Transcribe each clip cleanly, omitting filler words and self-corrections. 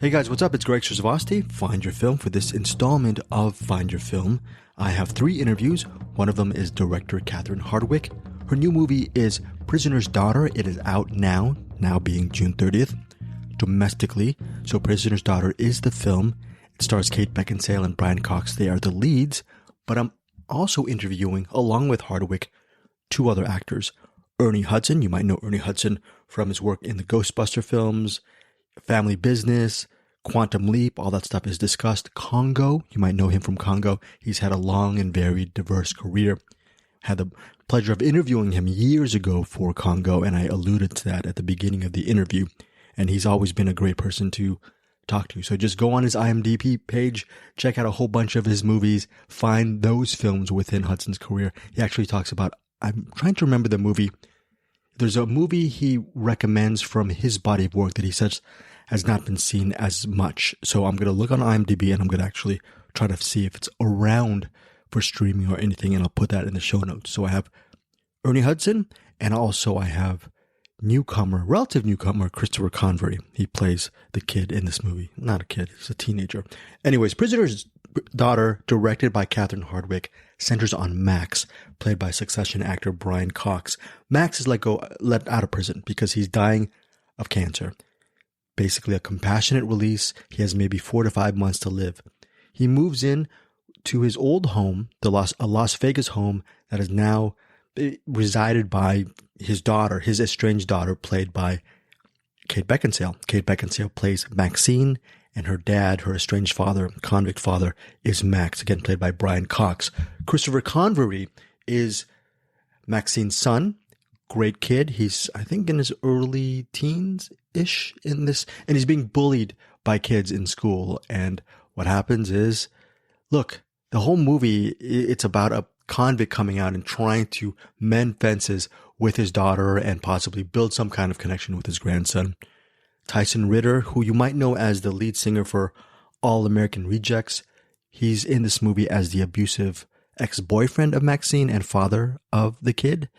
Hey guys, what's up? It's Greg Strzavosty, Find Your Film. For this installment of Find Your Film, I have 3 interviews. One of them is director Catherine Hardwicke. Her new movie is Prisoner's Daughter. It is out now being June 30th, domestically. So Prisoner's Daughter is the film. It stars Kate Beckinsale and Brian Cox. They are the leads. But I'm also interviewing, along with Hardwicke, 2 other actors. Ernie Hudson. You might know Ernie Hudson from his work in the Ghostbuster films, Family Business, Quantum Leap, all that stuff is discussed. Congo, you might know him from Congo. He's had a long and very diverse career. Had the pleasure of interviewing him years ago for Congo, and I alluded to that at the beginning of the interview. And he's always been a great person to talk to. So just go on his IMDb page, check out a whole bunch of his movies, find those films within Hudson's career. He actually talks about, I'm trying to remember the movie. There's a movie he recommends from his body of work that he says has not been seen as much. So I'm going to look on IMDb and I'm going to actually try to see if it's around for streaming or anything, and I'll put that in the show notes. So I have Ernie Hudson, and also I have relative newcomer, Christopher Convery. He plays the kid in this movie. Not a kid, he's a teenager. Anyways, Prisoner's Daughter, directed by Catherine Hardwicke, centers on Max, played by Succession actor Brian Cox. Max is let out of prison because he's dying of cancer. Basically a compassionate release. He has maybe 4 to 5 months to live. He moves in to his old home, a Las Vegas home that is now resided by his daughter, his estranged daughter, played by Kate Beckinsale. Kate Beckinsale plays Maxine, and her dad, her estranged father, convict father, is Max, again played by Brian Cox. Christopher Convery is Maxine's son. Great kid. He's, I think, in his early teens-ish in this, and he's being bullied by kids in school. And what happens is, look, the whole movie, it's about a convict coming out and trying to mend fences with his daughter and possibly build some kind of connection with his grandson. Tyson Ritter, who you might know as the lead singer for All American Rejects, he's in this movie as the abusive ex-boyfriend of Maxine and father of the kid.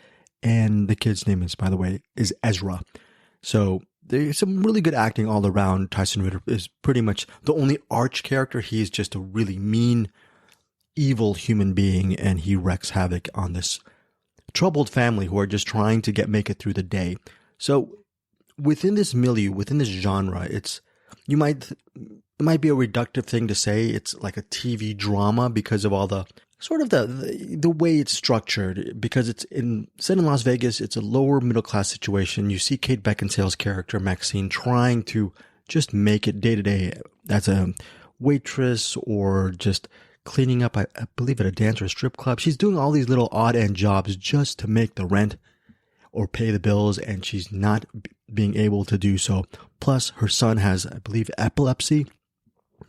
And the kid's name is, by the way, is Ezra. So there's some really good acting all around. Tyson Ritter is pretty much the only arch character. He's just a really mean, evil human being, and he wreaks havoc on this troubled family who are just trying to make it through the day. So within this milieu, within this genre, it might be a reductive thing to say it's like a TV drama because of all the sort of the way it's structured, because it's set in Las Vegas. It's a lower middle class situation. You see Kate Beckinsale's character Maxine trying to just make it day to day as a waitress or just cleaning up, I believe, at a dance or a strip club. She's doing all these little odd end jobs just to make the rent or pay the bills, and she's not being able to do so. Plus, her son has, I believe, epilepsy.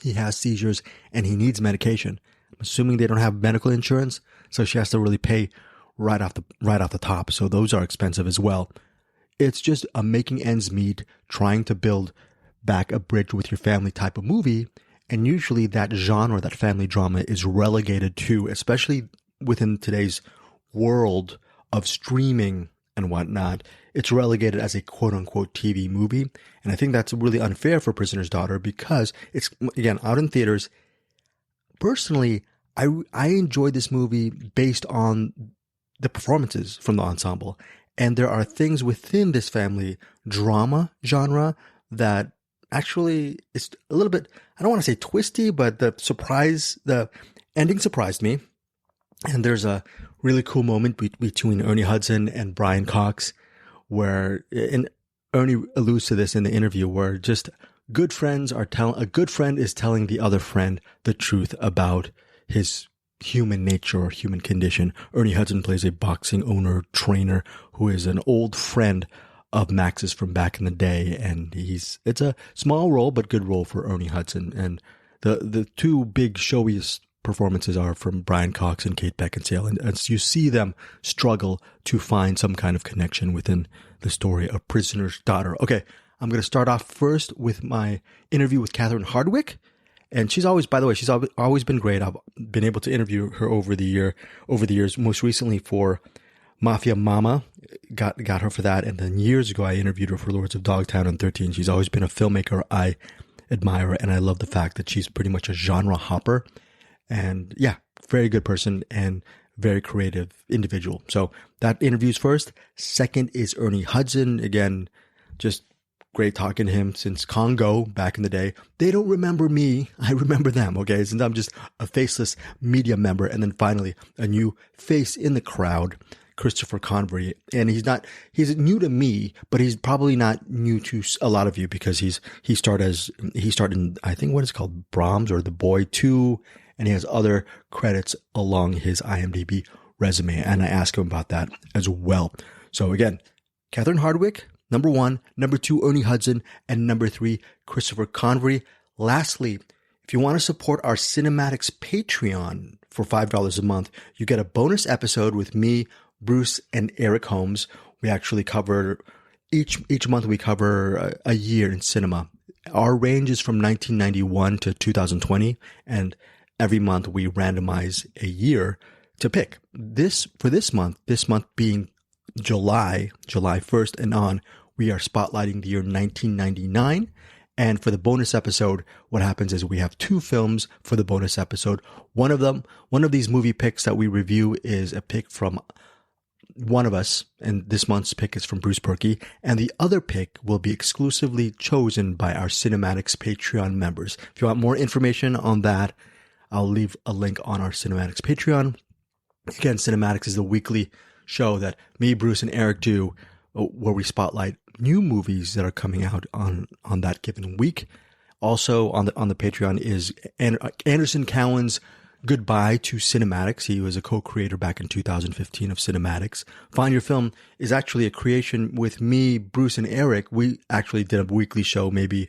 He has seizures, and he needs medication. I'm assuming they don't have medical insurance, so she has to really pay right off the top. So those are expensive as well. It's just a making ends meet, trying to build back a bridge with your family type of movie. And usually that genre, that family drama, is relegated to, especially within today's world of streaming and whatnot, it's relegated as a quote-unquote TV movie. And I think that's really unfair for Prisoner's Daughter because it's, again, out in theaters. Personally, I enjoyed this movie based on the performances from the ensemble. And there are things within this family drama genre that actually is a little bit, I don't want to say twisty, but the ending surprised me. And there's a really cool moment between Ernie Hudson and Brian Cox and Ernie alludes to this in the interview, where just a good friend is telling the other friend the truth about his human nature or human condition. Ernie Hudson plays a boxing trainer who is an old friend of Max's from back in the day, and it's a small role but good role for Ernie Hudson. And the 2 big showiest performances are from Brian Cox and Kate Beckinsale, and as you see them struggle to find some kind of connection within the story of Prisoner's Daughter. Okay, I'm going to start off first with my interview with Catherine Hardwicke, and she's always been great. I've been able to interview her over the years, most recently for Mafia Mama, got her for that, and then years ago I interviewed her for Lords of Dogtown and 13. She's always been a filmmaker I admire her, and I love the fact that she's pretty much a genre hopper. And yeah, very good person and very creative individual. So that interview's first. Second is Ernie Hudson. Again, just great talking to him since Congo back in the day. They don't remember me. I remember them, okay? Since I'm just a faceless media member. And then finally, a new face in the crowd, Christopher Convery. And he's new to me, but he's probably not new to a lot of you because he started in, I think what is called Brahms or The Boy 2, and he has other credits along his IMDb resume. And I asked him about that as well. So again, Catherine Hardwicke, number 1, number 2, Ernie Hudson, and number 3, Christopher Convery. Lastly, if you want to support our Cinematics Patreon for $5 a month, you get a bonus episode with me, Bruce, and Eric Holmes. We actually cover, each month we cover a year in cinema. Our range is from 1991 to 2020, and every month we randomize a year to pick. This month being July 1st and on, we are spotlighting the year 1999. And for the bonus episode, what happens is we have 2 films for the bonus episode. One of these movie picks that we review is a pick from one of us, and this month's pick is from Bruce Perky, and the other pick will be exclusively chosen by our Cinematics Patreon members. If you want more information on that, I'll leave a link on our Cinematics Patreon. Again, Cinematics is the weekly show that me, Bruce, and Eric do, where we spotlight new movies that are coming out on that given week. Also on the Patreon is Anderson Cowan's Goodbye to Cinematics. He was a co-creator back in 2015 of Cinematics. Find Your Film is actually a creation with me, Bruce, and Eric. We actually did a weekly show maybe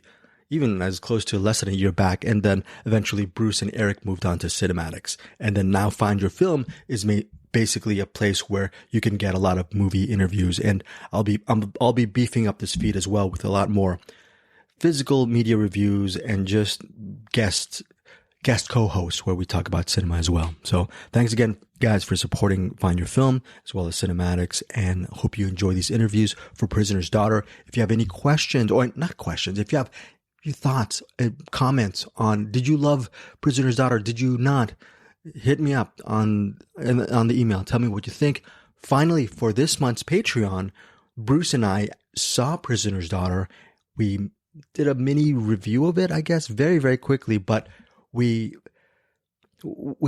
even as close to less than a year back. And then eventually Bruce and Eric moved on to Cinematics. And then now Find Your Film is basically a place where you can get a lot of movie interviews. And I'll be beefing up this feed as well with a lot more physical media reviews and just guest co-hosts where we talk about cinema as well. So thanks again, guys, for supporting Find Your Film as well as Cinematics, and hope you enjoy these interviews for Prisoner's Daughter. If you have any questions, or not questions, if you have your thoughts and comments on, did you love Prisoner's Daughter? Did you not? Hit me up on the email. Tell me what you think. Finally, for this month's Patreon, Bruce and I saw Prisoner's Daughter. We did a mini review of it, I guess, very, very quickly, but we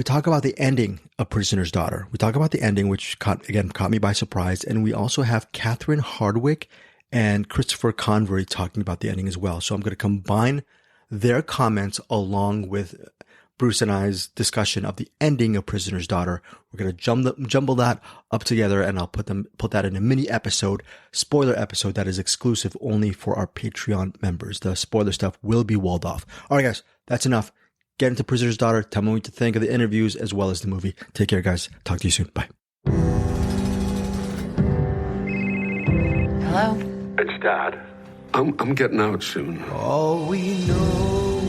talk about the ending of Prisoner's Daughter. We talk about the ending, which caught me by surprise. And we also have Catherine Hardwicke and Christopher Convery talking about the ending as well. So I'm going to combine their comments along with Bruce and I's discussion of the ending of Prisoner's Daughter. We're going to jumble that up together, and I'll put that in a mini episode, spoiler episode that is exclusive only for our Patreon members. The spoiler stuff will be walled off. All right, guys, that's enough. Get into Prisoner's Daughter. Tell me what you think of the interviews as well as the movie. Take care, guys. Talk to you soon. Bye. Hello? It's Dad. I'm getting out soon. All we know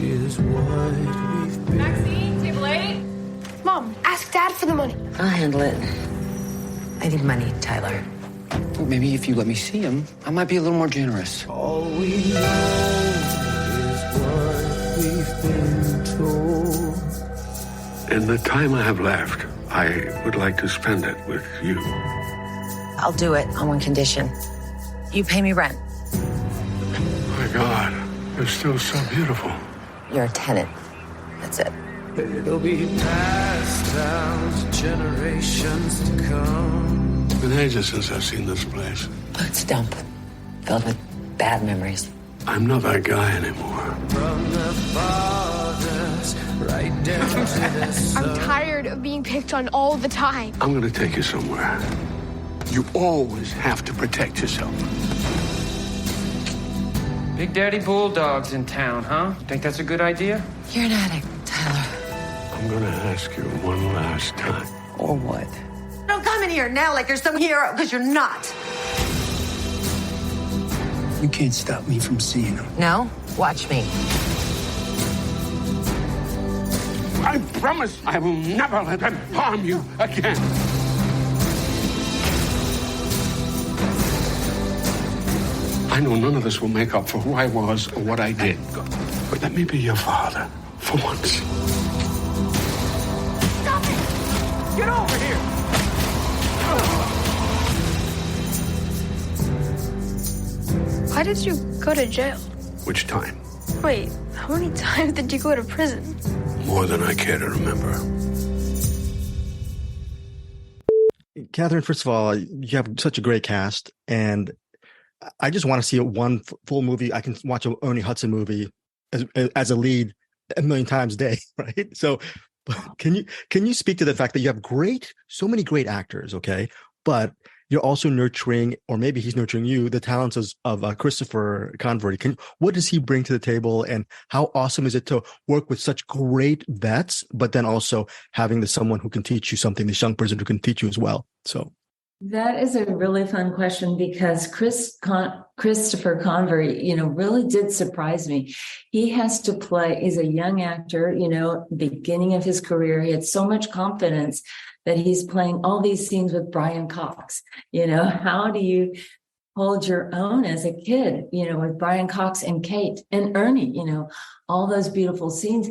is what we've been. Maxine, table 8. Mom, ask Dad for the money. I'll handle it. I need money, Tyler. Well, maybe if you let me see him, I might be a little more generous. All we know is what we've been told. In the time I have left, I would like to spend it with you. I'll do it on one condition. You pay me rent. My God, you're still so beautiful. You're a tenant. That's it. It'll be passed down to generations to come. It's been ages since I've seen this place. It's a dump. Filled with bad memories. I'm not that guy anymore. From the fathers right down to the son. I'm tired of being picked on all the time. I'm going to take you somewhere. You always have to protect yourself. Big Daddy Bulldog's in town, huh? Think that's a good idea? You're an addict, Tyler. I'm going to ask you one last time. Or what? Don't come in here now like you're some hero, because you're not. You can't stop me from seeing him. No? Watch me. I promise I will never let them harm you again. I know none of this will make up for who I was or what I did. But let me be your father for once. Stop it! Get over here! Why did you go to jail? Which time? Wait, how many times did you go to prison? More than I care to remember. Catherine, first of all, you have such a great cast, and I just want to see one full movie. I can watch an Ernie Hudson movie as a lead a million times a day, right? So can you speak to the fact that you have so many great actors, okay? But you're also nurturing, or maybe he's nurturing you, the talents of Christopher Convery. What does he bring to the table, and how awesome is it to work with such great vets, but then also having someone who can teach you something, this young person who can teach you as well? So that is a really fun question, because Christopher Convery, really did surprise me. He has to play, he's a young actor, beginning of his career. He had so much confidence that he's playing all these scenes with Brian Cox. How do you hold your own as a kid, with Brian Cox and Kate and Ernie, all those beautiful scenes.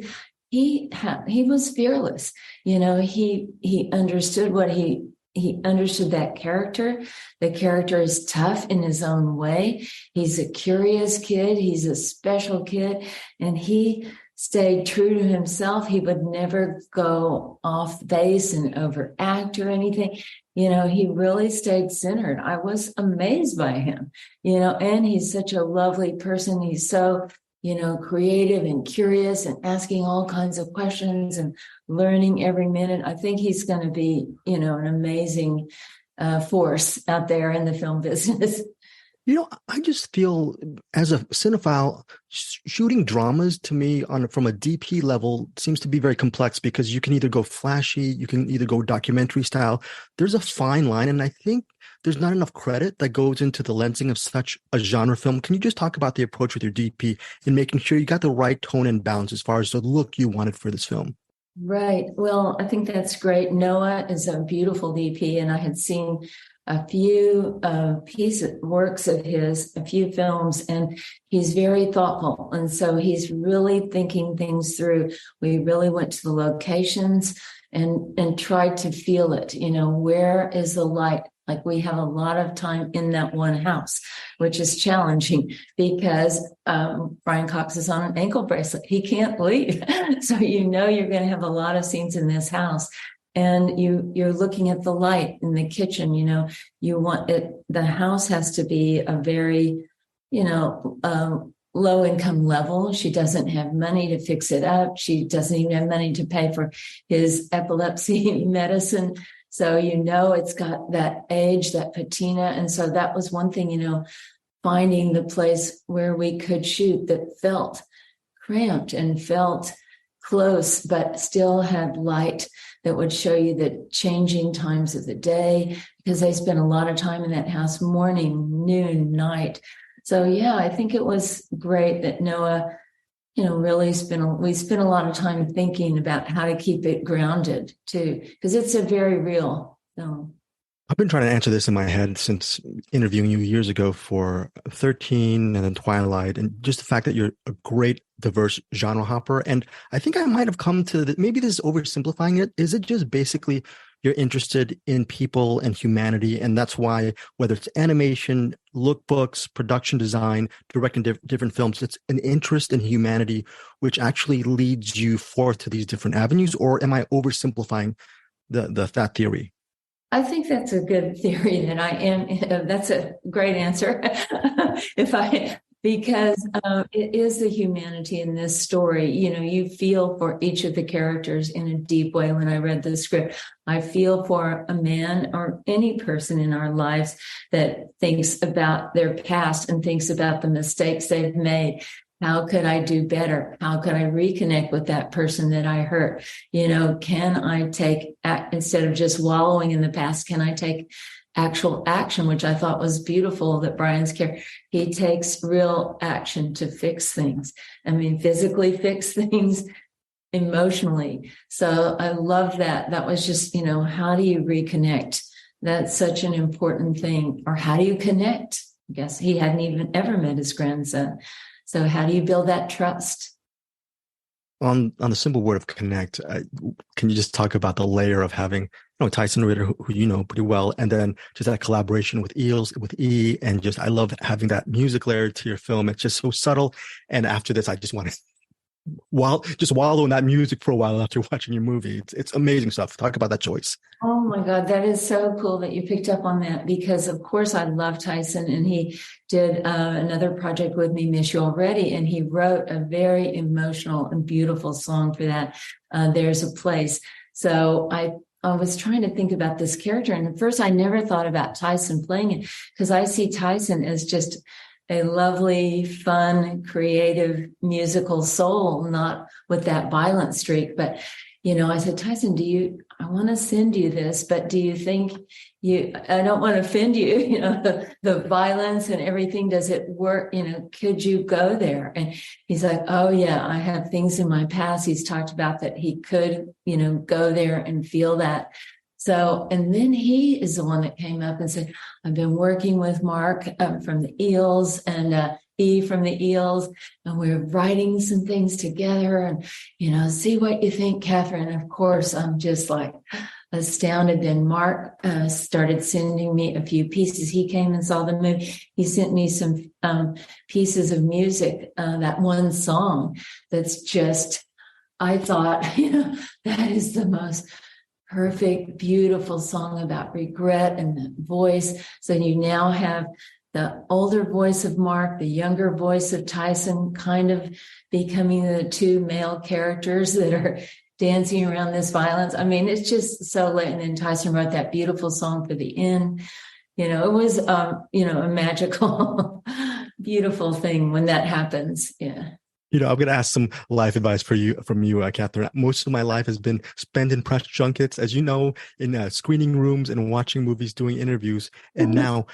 He was fearless. He understood he understood that character. The character is tough in his own way. He's a curious kid. He's a special kid. And he stayed true to himself. He would never go off base and overact or anything. He really stayed centered. I was amazed by him, and he's such a lovely person. He's so, creative and curious and asking all kinds of questions and learning every minute. I think he's going to be, an amazing force out there in the film business. I just feel as a cinephile, shooting dramas to me from a DP level seems to be very complex, because you can either go flashy, you can either go documentary style. There's a fine line, and I think there's not enough credit that goes into the lensing of such a genre film. Can you just talk about the approach with your DP in making sure you got the right tone and balance as far as the look you wanted for this film? Right. Well, I think that's great. Noah is a beautiful DP, and I had seen a few works of his, a few films, and he's very thoughtful. And so he's really thinking things through. We really went to the locations and tried to feel it. Where is the light? Like, we have a lot of time in that one house, which is challenging because Brian Cox is on an ankle bracelet. He can't leave. So you're going to have a lot of scenes in this house. And you're looking at the light in the kitchen. You want it. The house has to be a very, low income level. She doesn't have money to fix it up. She doesn't even have money to pay for his epilepsy medicine. So, it's got that age, that patina. And so that was one thing, finding the place where we could shoot that felt cramped and felt close, but still had light that would show you the changing times of the day, because they spent a lot of time in that house, morning, noon, night. So, I think it was great that Noah, really we spent a lot of time thinking about how to keep it grounded too, because it's a very real film. I've been trying to answer this in my head since interviewing you years ago for 13 and then Twilight, and just the fact that you're a great diverse genre hopper. And I think I might have come to maybe this is oversimplifying it. Is it just basically you're interested in people and humanity, and that's why, whether it's animation, lookbooks, production design, directing different films, it's an interest in humanity which actually leads you forth to these different avenues? Or am I oversimplifying that theory? I think that's a good theory that I am. That's a great answer. Because it is the humanity in this story. You feel for each of the characters in a deep way. When I read the script, I feel for a man or any person in our lives that thinks about their past and thinks about the mistakes they've made. How could I do better? How could I reconnect with that person that I hurt? Can I take, instead of just wallowing in the past, can I take actual action, which I thought was beautiful that Brian's character, he takes real action to fix things. Physically fix things, emotionally. So I love that. That was just, how do you reconnect? That's such an important thing. Or how do you connect? I guess he hadn't even ever met his grandson. So how do you build that trust? On the simple word of connect, can you just talk about the layer of having, Tyson Ritter, who you know pretty well, and then just that collaboration with Eels, with E, and just I love having that music layer to your film. It's just so subtle. And after this, I just want to wallow in that music for a while after watching your movie. It's amazing stuff. Talk about that choice. Oh my God, that is so cool that you picked up on that, because of course I love Tyson, and he did another project with me, Miss You Already, and he wrote a very emotional and beautiful song for that. There's a Place. So I was trying to think about this character, and at first I never thought about Tyson playing it, because I see Tyson as just a lovely, fun, creative, musical soul, not with that violent streak. But, I said, Tyson, I want to send you this, but do you think I don't want to offend you, the violence and everything, does it work? Could you go there? And he's like, oh yeah, I have things in my past. He's talked about that he could, go there and feel that. So, and then he is the one that came up and said, I've been working with Mark from the Eels and E from the Eels, and we're writing some things together, and, see what you think, Catherine. Of course, I'm just like astounded. Then Mark started sending me a few pieces. He came and saw the movie. He sent me some pieces of music, that one song that's just, I thought, that is the most perfect, beautiful song about regret and the voice. So you now have the older voice of Mark, the younger voice of Tyson, kind of becoming the two male characters that are dancing around this violence. I mean, it's just so late. And then Tyson wrote that beautiful song for the end. It was, a magical, beautiful thing when that happens. Yeah. I'm going to ask some life advice from you, Catherine. Most of my life has been spent in press junkets, as you know, in screening rooms and watching movies, doing interviews. And now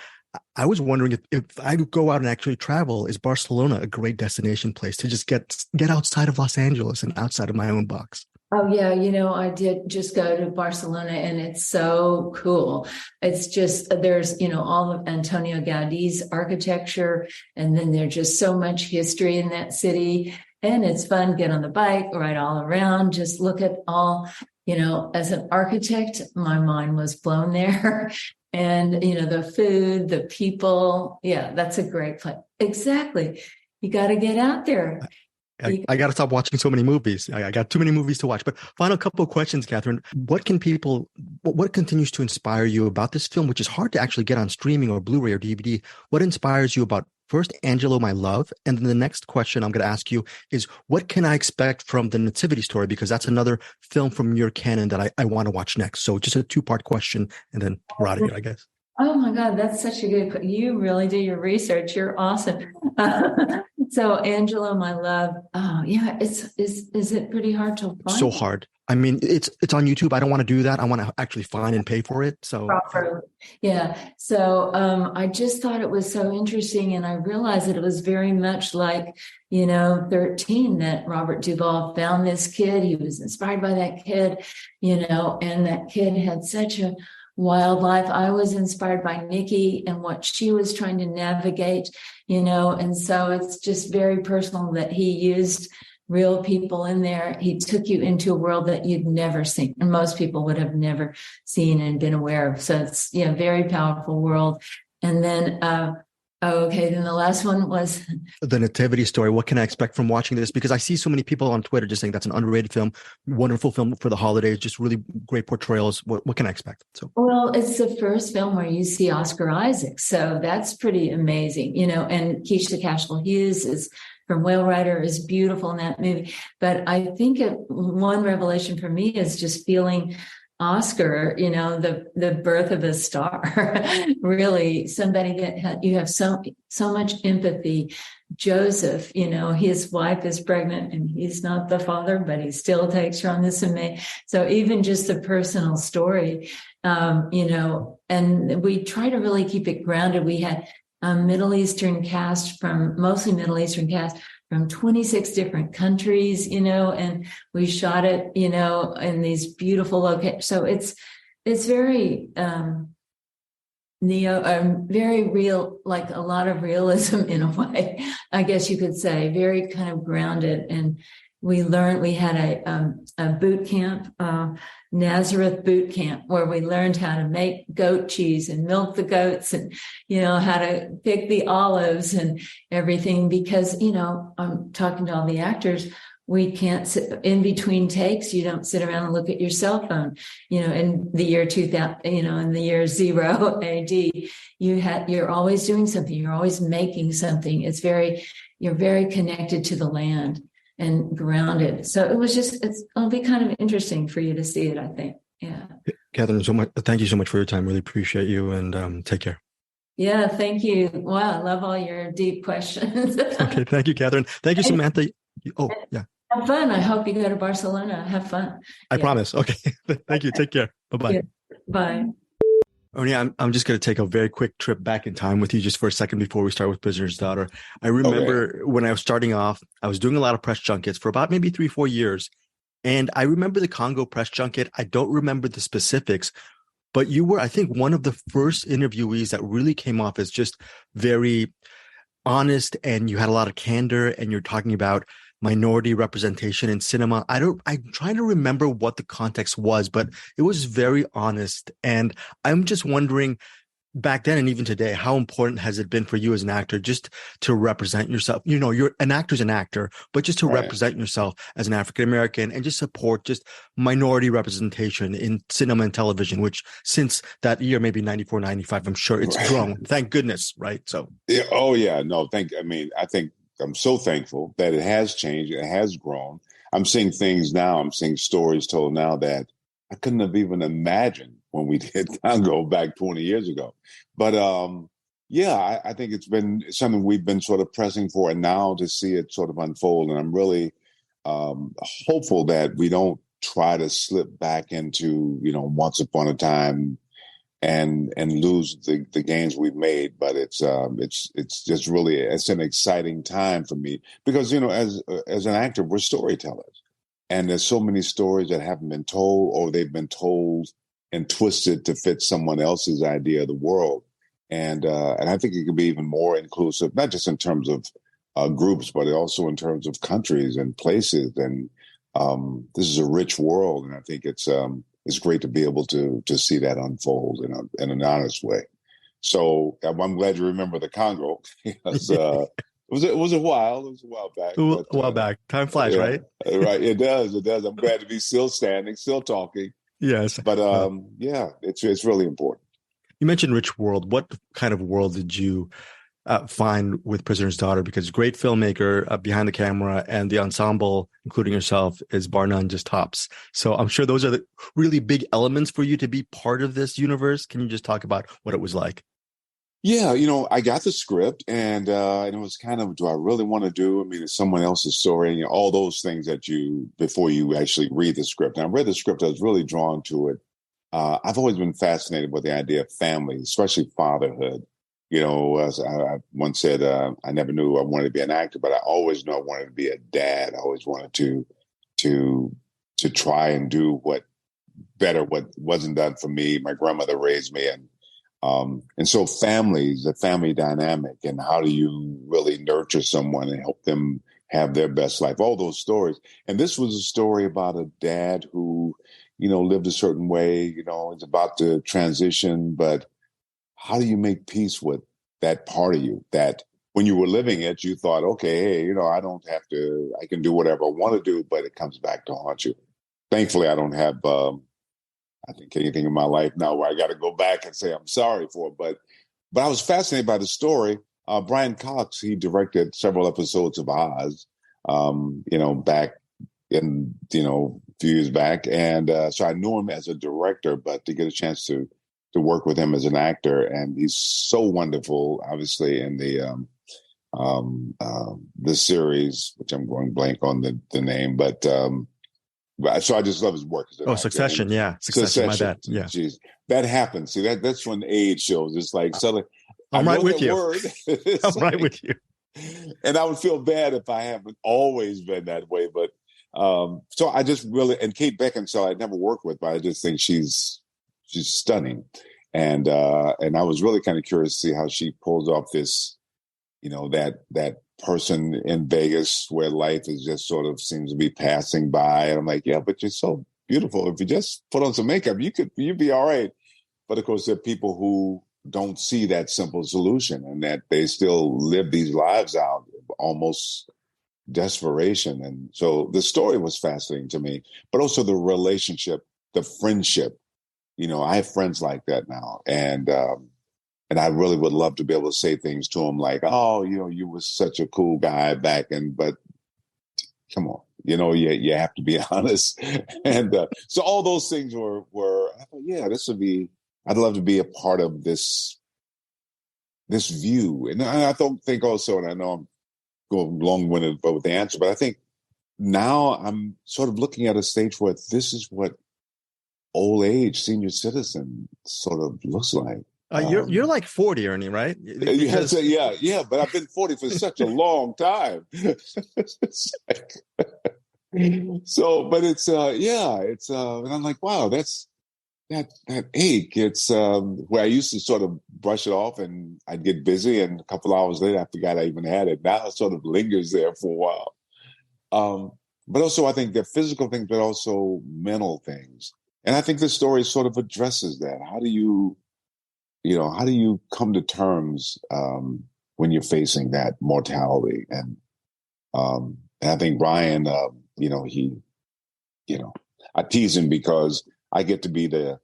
I was wondering if I go out and actually travel, is Barcelona a great destination place to just get outside of Los Angeles and outside of my own box? Oh, yeah. I did just go to Barcelona, and it's so cool. It's just, there's, all of Antonio Gaudi's architecture, and then there's just so much history in that city. And it's fun, get on the bike, ride all around, just look at all, as an architect, my mind was blown there. And, the food, the people. Yeah, that's a great place. Exactly. You got to get out there. I got to stop watching so many movies. I got too many movies to watch. But final couple of questions, Catherine. What continues to inspire you about this film, which is hard to actually get on streaming or Blu-ray or DVD? What inspires you about, first, Angelo, My Love? And then the next question I'm going to ask you is, what can I expect from The Nativity Story? Because that's another film from your canon that I want to watch next. So just a two-part question, and then we're out of here, I guess. Oh my God, that's such a good, you really do your research. You're awesome. So Angelo, My Love. Oh yeah. Is it pretty hard to find? So hard. I mean, it's on YouTube. I don't want to do that. I want to actually find and pay for it. So yeah. So I just thought it was so interesting, and I realized that it was very much like 13, that Robert Duvall found this kid. He was inspired by that kid, and that kid had such a wild life. I was inspired by Nikki and what she was trying to navigate, and so it's just very personal that he used real people in there. He took you into a world that you'd never seen, and most people would have never seen and been aware of. So it's very powerful world. And then then the last one was The Nativity Story. What can I expect from watching this? Because I see so many people on Twitter just saying that's an underrated film, wonderful film for the holidays, just really great portrayals. What can I expect? Well, it's the first film where you see Oscar Isaac, so that's pretty amazing, and Keisha Cashel-Hughes is from Whale Rider is beautiful in that movie. But I think one revelation for me is just feeling Oscar, the birth of a star, really somebody that you have so much empathy. Joseph, his wife is pregnant and he's not the father, but he still takes her on this so even just the personal story, and we try to really keep it grounded. We had a mostly Middle Eastern cast from 26 different countries, and we shot it, in these beautiful locations. So it's very very real, like a lot of realism in a way, I guess you could say, very kind of grounded. And, we had a boot camp, Nazareth boot camp, where we learned how to make goat cheese and milk the goats and, how to pick the olives and everything. Because, I'm talking to all the actors, we can't sit in between takes. You don't sit around and look at your cell phone, in the year 2000, in the year 0 AD, you're always doing something. You're always making something. You're very connected to the land and grounded. So it'll be kind of interesting for you to see it, I think. Yeah. Catherine, thank you so much for your time. Really appreciate you, and take care. Yeah, thank you. Wow, I love all your deep questions. Okay, thank you, Catherine. Thank you, Samantha. Oh, yeah. Have fun. I hope you go to Barcelona. Have fun. I promise. Okay. Thank you. Take care. Bye-bye. Yeah. Bye. Ernie, I'm just going to take a very quick trip back in time with you just for a second before we start with Prisoner's Daughter. I remember when I was starting off, I was doing a lot of press junkets for about maybe 3-4 years. And I remember the Congo press junket. I don't remember the specifics, but you were, I think, one of the first interviewees that really came off as just very honest, and you had a lot of candor, and you're talking about minority representation in cinema. I'm trying to remember what the context was, but it was very honest. And I'm just wondering, back then and even today, how important has it been for you as an actor just to represent yourself? You're an actor's an actor, but just to represent yourself as an African-American and just support just minority representation in cinema and television, which since that year, maybe 94, 95, I'm sure it's grown. Thank goodness. Right. So. Yeah. Oh yeah. No, I think I'm so thankful that it has changed. It has grown. I'm seeing things now. I'm seeing stories told now that I couldn't have even imagined when we did Congo back 20 years ago. But I think it's been something we've been sort of pressing for, and now to see it sort of unfold. And I'm really hopeful that we don't try to slip back into, once upon a time and lose the gains we've made. But it's just really, it's an exciting time for me because, as an actor, we're storytellers. And there's so many stories that haven't been told, or they've been told and twisted to fit someone else's idea of the world. And I think it could be even more inclusive, not just in terms of groups, but also in terms of countries and places. And this is a rich world, and I think it's great to be able to see that unfold in an honest way. So I'm glad you remember the Congo. Because, it was a while. It was a while back. A while back. Time flies, right? Right. It does. I'm glad to be still standing, still talking. Yes. But it's really important. You mentioned rich world. What kind of world did you find with Prisoner's Daughter? Because great filmmaker behind the camera, and the ensemble, including yourself, is bar none just tops. So I'm sure those are the really big elements for you to be part of this universe. Can you just talk about what it was like? Yeah, I got the script, and it was kind of, do I really want to do? I mean, it's someone else's story, all those things that before you actually read the script. And I read the script, I was really drawn to it. I've always been fascinated with the idea of family, especially fatherhood. As I once said, I never knew I wanted to be an actor, but I always knew I wanted to be a dad. I always wanted to try and do what wasn't done for me. My grandmother raised me, and so families, the family dynamic, and how do you really nurture someone and help them have their best life, all those stories. And this was a story about a dad who, lived a certain way, it's about to transition, but how do you make peace with that part of you that when you were living it, you thought, okay, hey, I don't have to, I can do whatever I want to do, but it comes back to haunt you. Thankfully, I don't have, I think, anything in my life now where I got to go back and say I'm sorry for it. But I was fascinated by the story. Brian Cox, he directed several episodes of Oz, back in, a few years back. And so I knew him as a director, but to get a chance to work with him as an actor, and he's so wonderful, obviously, in the series, which I'm going blank on the name, but so I just love his work. Succession, yeah. Succession, my bad. Yeah. Jeez, that happens. See, that's when age shows. It's like suddenly I'm right with you. I'm right with you. And I would feel bad if I haven't always been that way. But so I just really, and Kate Beckinsale I'd never worked with, but I just think she's stunning. And I was really kind of curious to see how she pulls off this, that person in Vegas where life is just sort of seems to be passing by. And I'm like, yeah, but you're so beautiful. If you just put on some makeup, you'd be all right. But of course, there are people who don't see that simple solution and that they still live these lives out almost desperation. And so the story was fascinating to me, but also the relationship, the friendship. I have friends like that now. And I really would love to be able to say things to them like, oh, you were such a cool guy back but come on, you have to be honest. And so all those things were, I thought, yeah, I'd love to be a part of this view. And I think also, and I know I'm going long-winded with the answer, but I think now I'm sort of looking at a stage where this is what old age, senior citizen sort of looks like. You're like 40, Ernie, right? Because, yeah, but I've been 40 for such a long time. So, but it's and I'm like, wow, that's that ache. It's where I used to sort of brush it off and I'd get busy and a couple hours later I forgot I even had it. Now it sort of lingers there for a while. But also I think they're physical things, but also mental things. And I think the story sort of addresses that. How do you come to terms when you're facing that mortality? And I think Brian, I tease him because I get to be the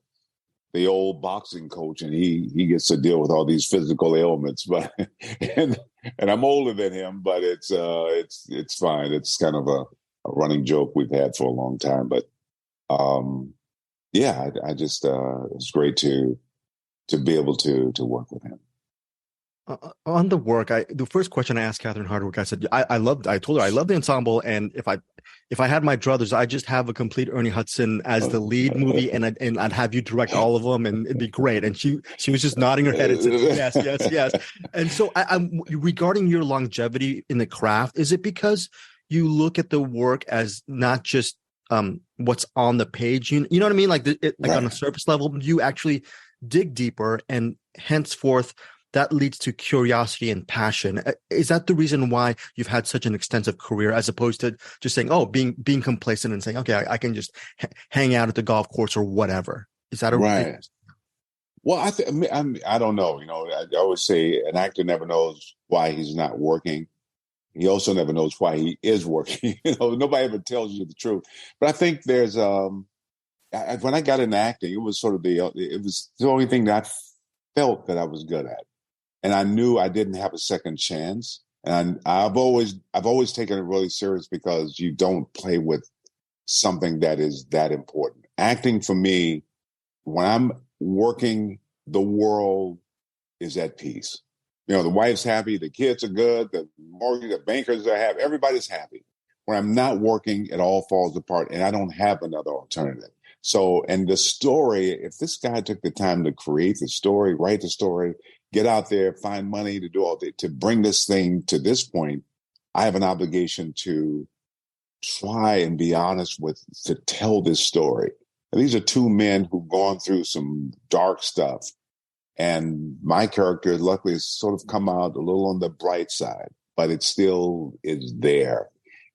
old boxing coach, and he gets to deal with all these physical ailments. But and I'm older than him, but it's fine. It's kind of a running joke we've had for a long time. But I just it's great to be able to work with him. On the work, the first question I asked Catherine Hardwicke, I said, I told her I love the ensemble, and if I had my druthers, I'd just have a complete Ernie Hudson as the lead movie, and I'd have you direct all of them, and it'd be great. And she was just nodding her head and said, yes. And so I'm regarding your longevity in the craft, is it because you look at the work as not just what's on the page? You know what I mean? Like right. On a surface level, you actually dig deeper, and henceforth that leads to curiosity and passion. Is that the reason why you've had such an extensive career, as opposed to just saying, being complacent and saying, okay, I can just hang out at the golf course or whatever? Is that right? Well, I don't know. I always say an actor never knows why he's not working. He also never knows why he is working. Nobody ever tells you the truth. But I think there's when I got into acting, it was sort of it was the only thing that I felt that I was good at. And I knew I didn't have a second chance. And I've always taken it really serious, because you don't play with something that is that important. Acting for me, when I'm working, the world is at peace. The wife's happy, the kids are good, the bankers are happy, everybody's happy. When I'm not working, it all falls apart, and I don't have another alternative. So, and the story, if this guy took the time to create the story, write the story, get out there, find money to do all that, to bring this thing to this point, I have an obligation to try and be honest to tell this story. And these are two men who've gone through some dark stuff. And my character, luckily, has sort of come out a little on the bright side, but it still is there.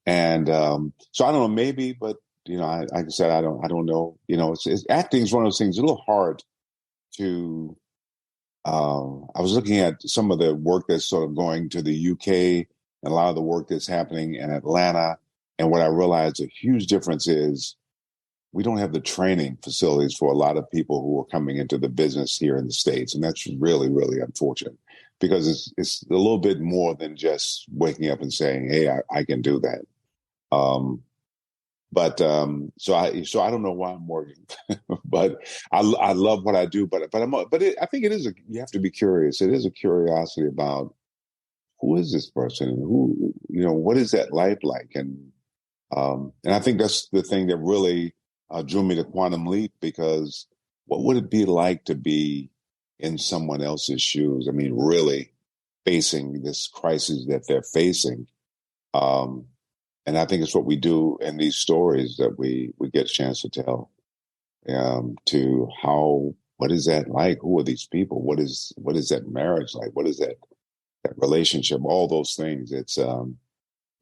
And so I don't know, maybe, but like I said, I don't know. Acting is one of those things. It's a little hard to. I was looking at some of the work that's sort of going to the UK, and a lot of the work that's happening in Atlanta. And what I realized a huge difference is we don't have the training facilities for a lot of people who are coming into the business here in the States. And that's really, really unfortunate, because it's a little bit more than just waking up and saying, hey, I can do that. So I don't know why I'm working, but I love what I do. But I think you have to be curious. It is a curiosity about who is this person, and who, what is that life like? And I think that's the thing that really drew me to Quantum Leap, because what would it be like to be in someone else's shoes? I mean, really facing this crisis that they're facing. And I think it's what we do in these stories that we get a chance to tell, what is that like? Who are these people? What is that marriage like? What is that that relationship, all those things. It's and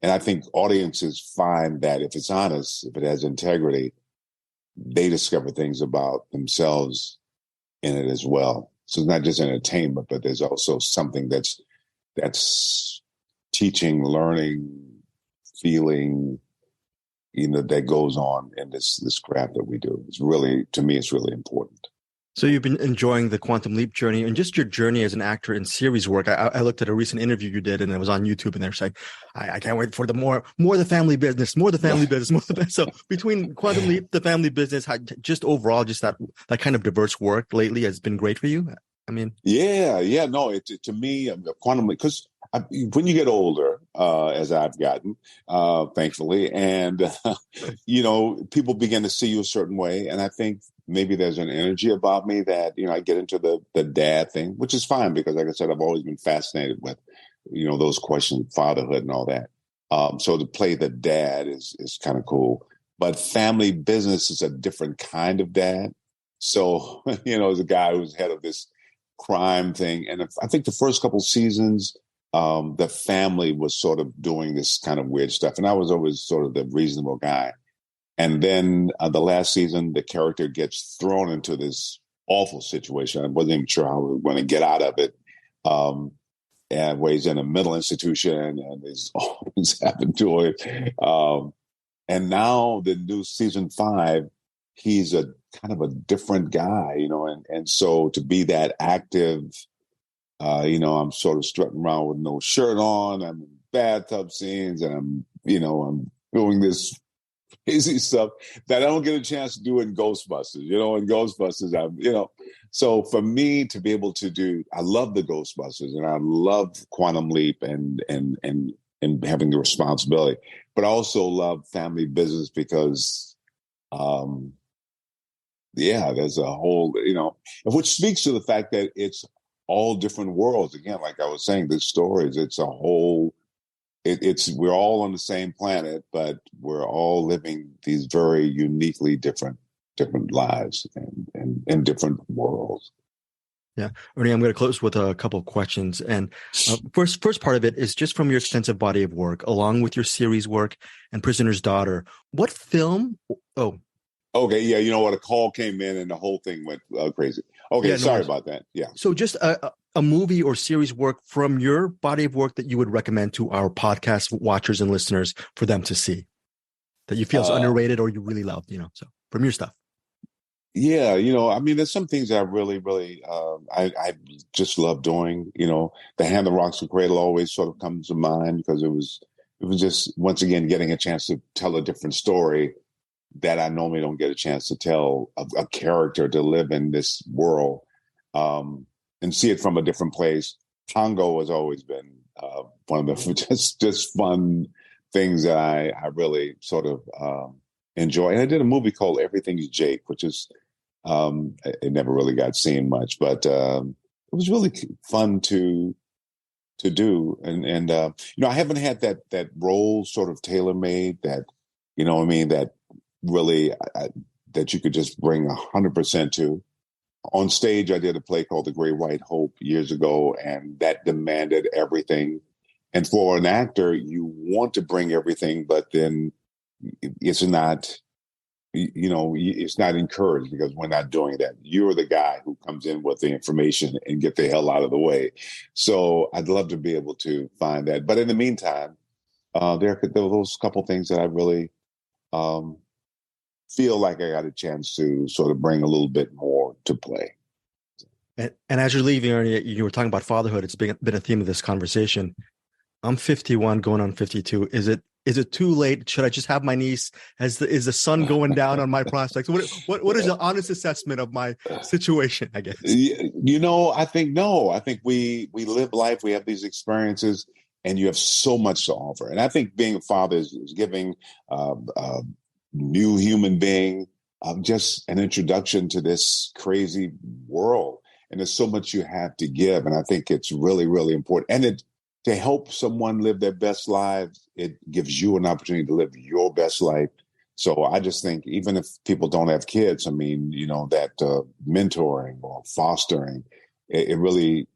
I think audiences find that if it's honest, if it has integrity, they discover things about themselves in it as well. So it's not just entertainment, but there's also something that's teaching, learning, feeling, that goes on in this craft that we do. It's really, to me, it's really important. So you've been enjoying the Quantum Leap journey and just your journey as an actor in series work. I looked at a recent interview you did, and it was on YouTube, and they're saying, I can't wait for the more the family business, more the family business, more the business. So between Quantum Leap, the family business, just overall, just that kind of diverse work lately has been great for you. I mean, yeah, no, to me, Quantum Leap, because when you get older, as I've gotten, thankfully, and people begin to see you a certain way, and I think maybe there's an energy about me that I get into the dad thing, which is fine because, like I said, I've always been fascinated with those questions, fatherhood, and all that. So to play the dad is kind of cool, but family business is a different kind of dad. So as a guy who's head of this crime thing, and I think the first couple seasons, the family was sort of doing this kind of weird stuff, and I was always sort of the reasonable guy. And then the last season, the character gets thrown into this awful situation. I wasn't even sure how we were going to get out of it. And where he's in a mental institution and there's always happened to it. And now the new season 5, he's a kind of a different guy, and so to be that active, I'm sort of strutting around with no shirt on. I'm in bathtub scenes and I'm doing this crazy stuff that I don't get a chance to do in Ghostbusters. In Ghostbusters, so for me to be able to do, I love the Ghostbusters and I love Quantum Leap and having the responsibility, but I also love family business because, there's a whole, which speaks to the fact that it's all different worlds. Again, like I was saying, the stories, it's a whole, we're all on the same planet, but we're all living these very uniquely different lives and in different worlds. Yeah. Ernie, I'm going to close with a couple of questions. And first part of it is just from your extensive body of work, along with your series work and Prisoner's Daughter. What film? Oh. Okay. Yeah. You know what? A call came in and the whole thing went crazy. Okay. Yeah, sorry about that. Yeah. So just a movie or series work from your body of work that you would recommend to our podcast watchers and listeners for them to see that you feel is underrated or you really love, so from your stuff. Yeah. there's some things that I really, really, I just love doing, The Hand That Rocks the Cradle always sort of comes to mind because it was just, once again, getting a chance to tell a different story that I normally don't get a chance to tell, a character to live in this world and see it from a different place. Congo has always been one of the just fun things that I really sort of enjoy. And I did a movie called Everything's Jake, which is, it never really got seen much, but it was really fun to do. And I haven't had that role sort of tailor-made that, that really that you could just bring 100% to. On stage, I did a play called The Great White Hope years ago, and that demanded everything. And for an actor, you want to bring everything, but then it's not, it's not encouraged because we're not doing that. You're the guy who comes in with the information and get the hell out of the way. So I'd love to be able to find that. But in the meantime, there were those couple things that I really feel like I got a chance to sort of bring a little bit more to play. And as you're leaving, Ernie, you were talking about fatherhood. It's been a theme of this conversation. I'm 51, going on 52. Is it too late? Should I just have my niece? Is the sun going down on my prospects? What is the honest assessment of my situation, I guess? I think no. I think we live life. We have these experiences, and you have so much to offer. And I think being a father is giving new human being, just an introduction to this crazy world. And there's so much you have to give. And I think it's really, really important. And to help someone live their best lives, it gives you an opportunity to live your best life. So I just think even if people don't have kids, that mentoring or fostering, it really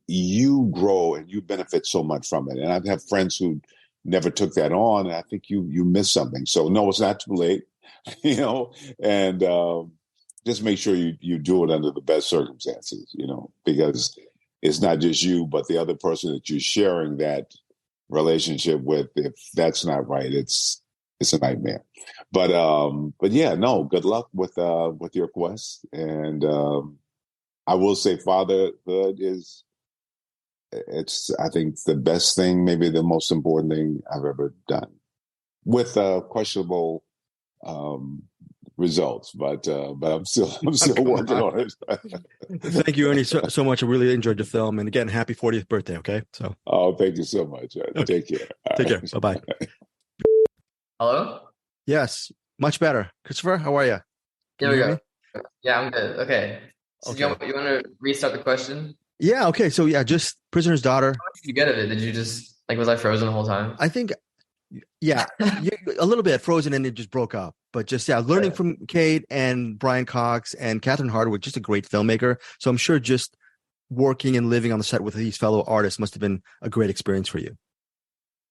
you grow and you benefit so much from it. And I have friends who never took that on, and I think you miss something. So no, it's not too late, and just make sure you do it under the best circumstances, because it's not just you, but the other person that you're sharing that relationship with. If that's not right, it's a nightmare. But yeah, no, good luck with your quest. And I will say fatherhood it's I think the best thing, maybe the most important thing I've ever done, with questionable results, but I'm still working on it. Thank you, Ernie, so much. I really enjoyed the film, and again, happy 40th birthday. Okay, so thank you so much. Okay. Take care. Take care. Bye bye. Hello. Yes, much better. Christopher, how are you? Here we go. Yeah, I'm good. Okay. So okay. You want to restart the question? Yeah. Okay. So yeah, just Prisoner's Daughter. How much did you get of it? Did you just was I frozen the whole time? I think, yeah, a little bit frozen, and it just broke up. But just learning from Kate and Brian Cox and Catherine Hardwicke, just a great filmmaker. So I'm sure just working and living on the set with these fellow artists must have been a great experience for you.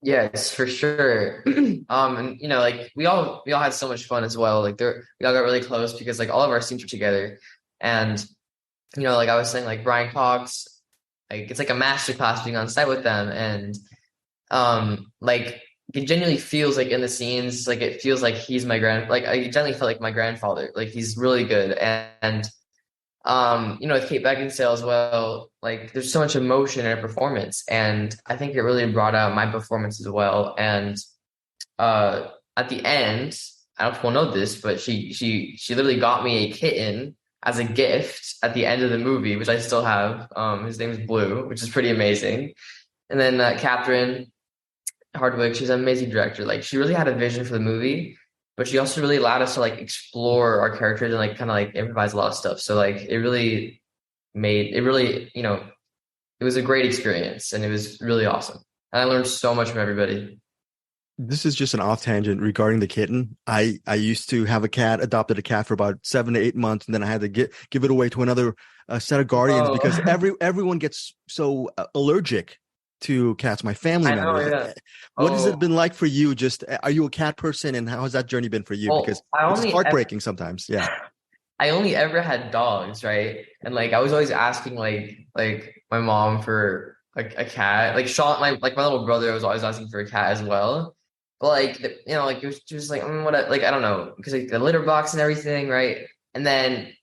Yes, for sure. And we all had so much fun as well. Like we all got really close because all of our scenes were together, and like I was saying, like Brian Cox, it's like a masterclass being on set with them, and it genuinely feels like in the scenes, it feels like he's my I genuinely felt like my grandfather. Like he's really good, and with Kate Beckinsale as well, there's so much emotion in her performance, and I think it really brought out my performance as well. And at the end, I don't know if we'll know this, but she literally got me a kitten as a gift at the end of the movie, which I still have. His name is Blue, which is pretty amazing. And then Catherine Hardwicke, she's an amazing director. She really had a vision for the movie, but she also really allowed us to explore our characters and kind of improvise a lot of stuff. So it really it was a great experience, and it was really awesome. And I learned so much from everybody. This is just an off tangent regarding the kitten. I used to have adopted a cat for about 7 to 8 months, and then I had to give it away to another set of guardians because everyone gets so allergic to cats. My family members. Yeah. What has it been like for you? Just are you a cat person, and how has that journey been for you? Because it's heartbreaking sometimes. Yeah. I only ever had dogs, right? And I was always asking my mom for a cat. Sean, my little brother was always asking for a cat as well. But it was just I don't know, because the litter box and everything, right? And then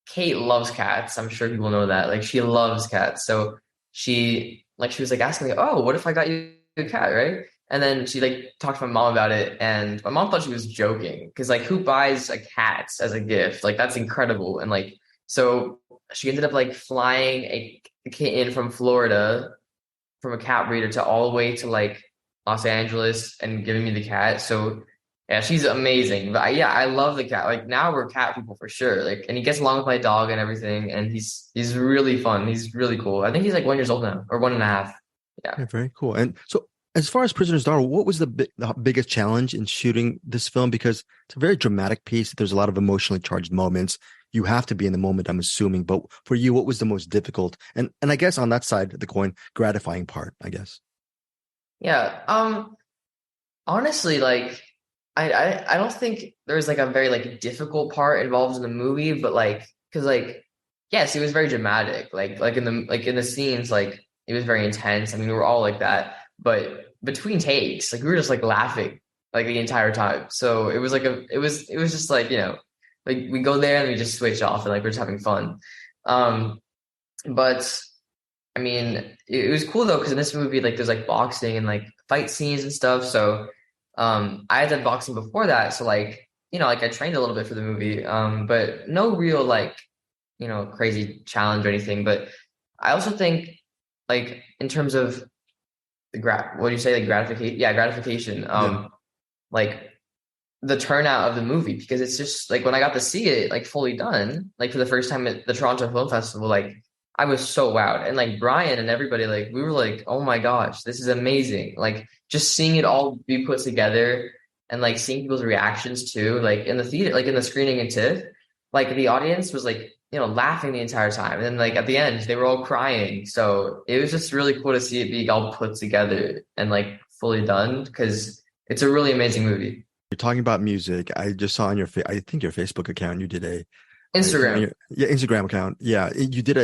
Kate loves cats. I'm sure people know that. She loves cats. So she was asking me, oh, what if I got you a cat, right? And then she talked to my mom about it, and my mom thought she was joking because who buys a cat as a gift? That's incredible. And so she ended up flying a kitten from Florida from a cat breeder to all the way to Los Angeles and giving me the cat. So yeah, she's amazing. But I love the cat. Now we're cat people for sure. And he gets along with my dog and everything, and he's really fun. He's really cool. I think he's 1 year old now, or 1.5. Yeah, very cool. And so, as far as Prisoner's Daughter, what was the biggest challenge in shooting this film? Because it's a very dramatic piece. There's a lot of emotionally charged moments. You have to be in the moment, I'm assuming. But for you, what was the most difficult? And I guess on that side of the coin, gratifying part, I guess. Yeah. Honestly, I don't think there's a very difficult part involved in the movie, but because yes, it was very dramatic. In the scenes, it was very intense. I mean, we were all like that, but between takes, we were just laughing the entire time. So it was it was just we go there and we just switch off and we're just having fun. But I mean, it was cool though, because in this movie, there's boxing and fight scenes and stuff. So I had done boxing before that. So I trained a little bit for the movie, but no real crazy challenge or anything. But I also think in terms of the what do you say, gratification? Yeah, gratification. The turnout of the movie, because it's just when I got to see it fully done, for the first time at the Toronto Film Festival, I was so wowed. And Brian and everybody, we were oh my gosh, this is amazing. Just seeing it all be put together and seeing people's reactions too, in the theater, in the screening in TIFF, the audience was it laughing the entire time. And then like at the end, they were all crying. So it was just really cool to see it be all put together and like fully done because it's a really amazing movie. You're talking about music. I just saw on your, I think your Facebook account, you did a Instagram. Instagram account. Yeah, you did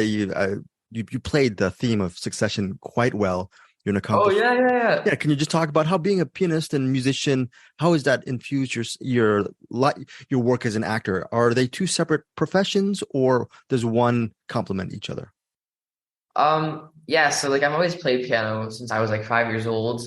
you played the theme of Succession quite well. You're an accomplished. Oh yeah. Yeah, can you just talk about how being a pianist and musician, how has that infused your work as an actor? Are they two separate professions, or does one complement each other? Yeah, so like I've always played piano since I was like 5 years old.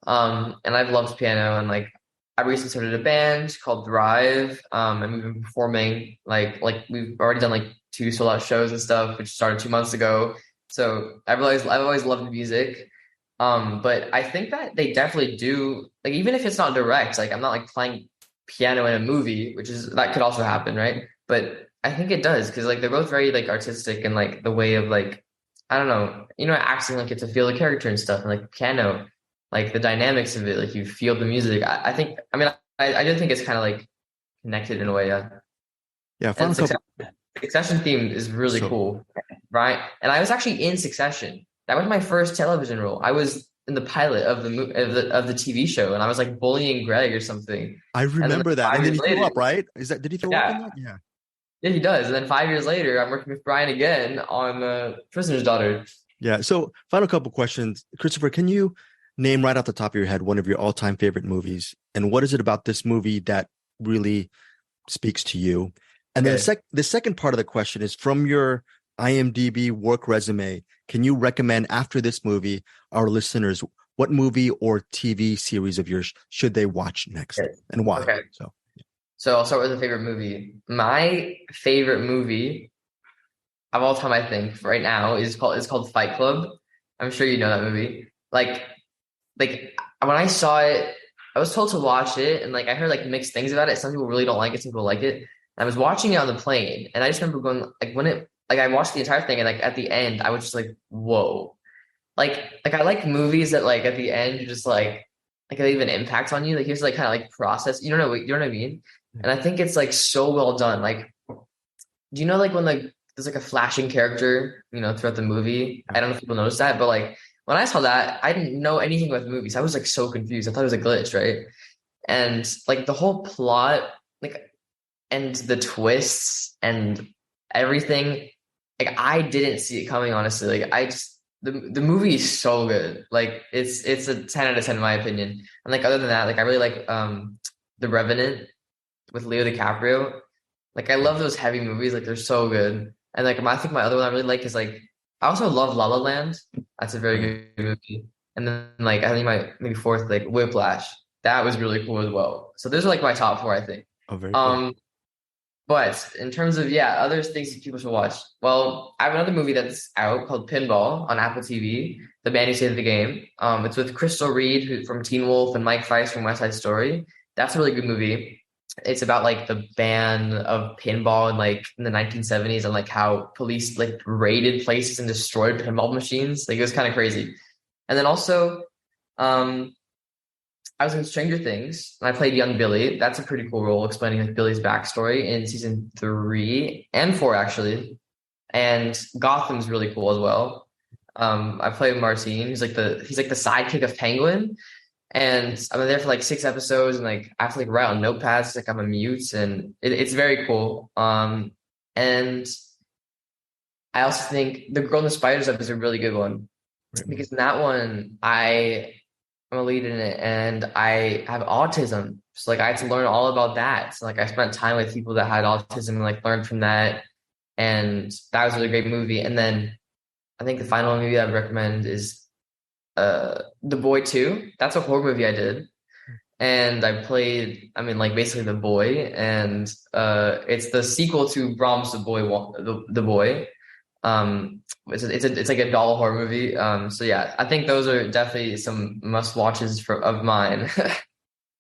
And I've loved piano, and like I recently started a band called Thrive. And we've been performing like we've already done like 2 sold-out shows and stuff, which started 2 months ago. So I've always loved music. But I think that they definitely do, like, even if it's not direct, like I'm not like playing piano in a movie, that could also happen, right? But I think it does, because like they're both very like artistic and like the way of like, I don't know, acting, like, get to feel the character and stuff, and like piano, like the dynamics of it, like you feel the music. I think, I mean, I do think it's kind of like connected in a way. Yeah. And Succession theme is really cool, right? And I was actually in Succession. That was my first television role. I was in the pilot of the TV show, and I was like bullying Greg or something. I remember that. And then he threw up, right? Did he throw up in that? Yeah. Yeah, he does. And then 5 years later, I'm working with Brian again on Prisoner's Daughter. Yeah. So final couple questions. Christopher, can you name right off the top of your head one of your all-time favorite movies? And what is it about this movie that really speaks to you? And then the second part of the question is, from your IMDb work resume, can you recommend, after this movie, our listeners, what movie or TV series of yours should they watch next, and why? Okay. So I'll start with a favorite movie. My favorite movie of all time, I think, right now, is called Fight Club. I'm sure you know that movie. Like when I saw it, I was told to watch it, and like I heard like mixed things about it. Some people really don't like it, some people like it. And I was watching it on the plane, and I just remember going, like, when it, like, I watched the entire thing, and like at the end, I was just like, whoa. Like I like movies that like at the end you're just like they leave an impact on you. Like you have to like kind of like process. You know what I mean? And I think it's like so well done. Like, do you know like when like there's like a flashing character, throughout the movie? I don't know if people notice that, but like when I saw that, I didn't know anything about the movies. I was like so confused. I thought it was a glitch, right? And like the whole plot, like, and the twists and everything, like I didn't see it coming, honestly. Like the movie is so good. Like it's a 10 out of 10 in my opinion. And like other than that, like I really like The Revenant with Leo DiCaprio. Like I love those heavy movies, like they're so good. And like I think my other one I really like is like, I also love La La Land. That's a very good movie. And then like I think my maybe fourth, like Whiplash. That was really cool as well. So those are like my top 4, I think. Oh, very cool. But in terms of, other things that people should watch. Well, I have another movie that's out called Pinball on Apple TV, The Man Who Saved the Game. It's with Crystal Reed from Teen Wolf and Mike Feist from West Side Story. That's a really good movie. It's about like the ban of pinball in the 1970s, and like how police like raided places and destroyed pinball machines. Like it was kind of crazy. And then also, I was in Stranger Things, and I played young Billy. That's a pretty cool role, explaining like Billy's backstory in season 3 and 4, actually. And Gotham's really cool as well. I played Martine. He's like the sidekick of Penguin. And I'm there for like 6 episodes, and like I have to like write on notepads, like I'm a mute, and it's very cool. And I also think The Girl in the Spider's Web is a really good one, because in that one I'm a lead in it, and I have autism, so like I had to learn all about that. So like I spent time with people that had autism and like learned from that, and that was a really great movie. And then I think the final movie I'd recommend is The Boy 2. That's a horror movie I did, and I played, basically the boy, and it's the sequel to Brahms' The Boy. It's like a doll horror movie. So yeah, I think those are definitely some must watches of mine.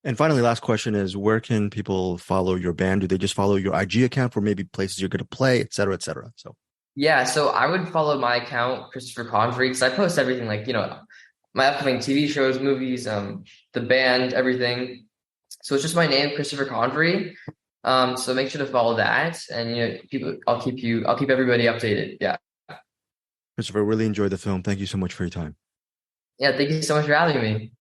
And finally, last question is, where can people follow your band? Do they just follow your IG account for maybe places you're going to play, et cetera, et cetera? So yeah, so I would follow my account, Christopher Convery, because I post everything, like, my upcoming TV shows, movies, the band, everything. So it's just my name, Christopher Convery. So make sure to follow that, and I'll keep everybody updated. Yeah. Christopher, really enjoyed the film. Thank you so much for your time. Yeah. Thank you so much for having me.